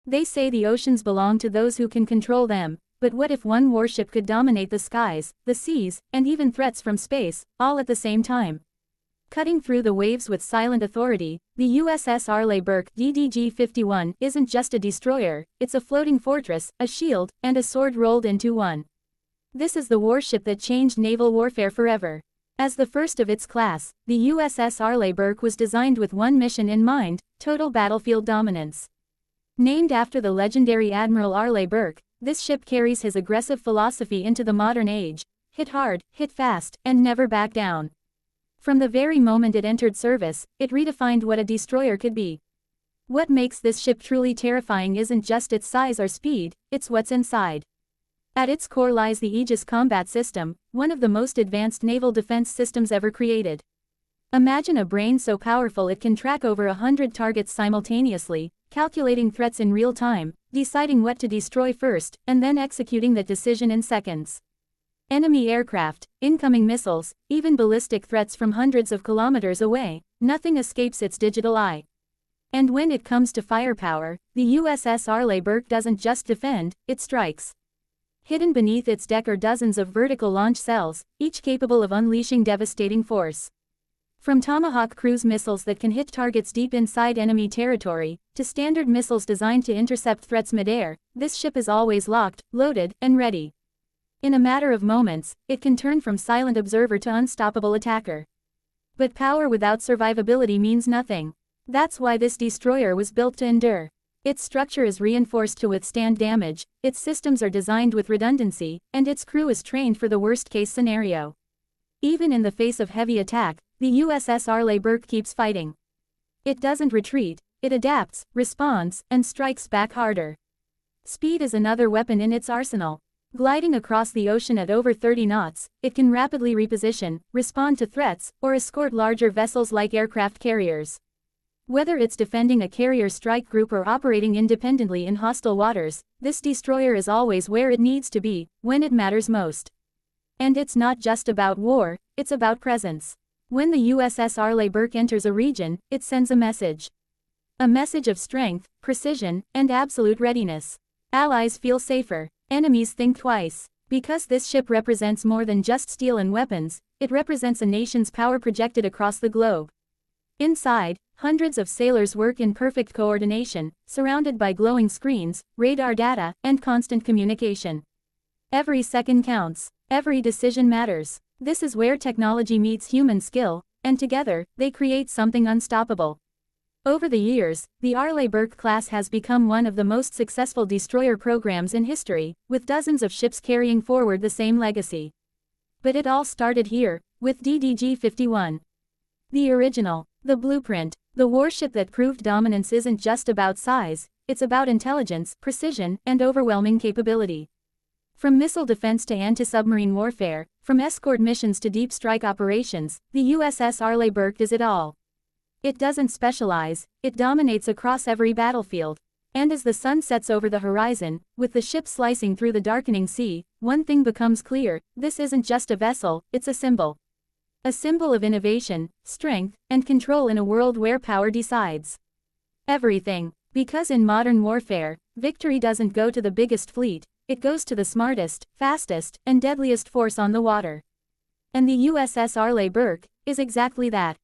They say the oceans belong to those who can control them, but what if one warship could dominate the skies, the seas, and even threats from space, all at the same time? Cutting through the waves with silent authority, the USS Arleigh Burke DDG-51 isn't just a destroyer, it's a floating fortress, a shield, and a sword rolled into one. This is the warship that changed naval warfare forever. As the first of its class, the USS Arleigh Burke was designed with one mission in mind: total battlefield dominance. Named after the legendary Admiral Arleigh Burke, this ship carries his aggressive philosophy into the modern age: hit hard, hit fast, and never back down. From the very moment it entered service, it redefined what a destroyer could be. What makes this ship truly terrifying isn't just its size or speed, it's what's inside. At its core lies the Aegis Combat System, one of the most advanced naval defense systems ever created. Imagine a brain so powerful it can track over 100 targets simultaneously, calculating threats in real time, deciding what to destroy first, and then executing that decision in seconds. Enemy aircraft, incoming missiles, even ballistic threats from hundreds of kilometers away, nothing escapes its digital eye. And when it comes to firepower, the USS Arleigh Burke doesn't just defend, it strikes. Hidden beneath its deck are dozens of vertical launch cells, each capable of unleashing devastating force. From Tomahawk cruise missiles that can hit targets deep inside enemy territory, to standard missiles designed to intercept threats midair, this ship is always locked, loaded, and ready. In a matter of moments, it can turn from silent observer to unstoppable attacker. But power without survivability means nothing. That's why this destroyer was built to endure. Its structure is reinforced to withstand damage, its systems are designed with redundancy, and its crew is trained for the worst-case scenario. Even in the face of heavy attack, the USS Arleigh Burke keeps fighting. It doesn't retreat, it adapts, responds, and strikes back harder. Speed is another weapon in its arsenal. Gliding across the ocean at over 30 knots, it can rapidly reposition, respond to threats, or escort larger vessels like aircraft carriers. Whether it's defending a carrier strike group or operating independently in hostile waters, this destroyer is always where it needs to be, when it matters most. And it's not just about war, it's about presence. When the USS Arleigh Burke enters a region, it sends a message. A message of strength, precision, and absolute readiness. Allies feel safer. Enemies think twice. Because this ship represents more than just steel and weapons, it represents a nation's power projected across the globe. Inside, hundreds of sailors work in perfect coordination, surrounded by glowing screens, radar data, and constant communication. Every second counts. Every decision matters. This is where technology meets human skill, and together, they create something unstoppable. Over the years, the Arleigh Burke-class has become one of the most successful destroyer programs in history, with dozens of ships carrying forward the same legacy. But it all started here, with DDG-51. The original, the blueprint, the warship that proved dominance isn't just about size, it's about intelligence, precision, and overwhelming capability. From missile defense to anti-submarine warfare, from escort missions to deep strike operations, the USS Arleigh Burke does it all. It doesn't specialize, it dominates across every battlefield. And as the sun sets over the horizon, with the ship slicing through the darkening sea, one thing becomes clear: this isn't just a vessel, it's a symbol. A symbol of innovation, strength, and control in a world where power decides everything. Because in modern warfare, victory doesn't go to the biggest fleet, it goes to the smartest, fastest, and deadliest force on the water. And the USS Arleigh Burke is exactly that.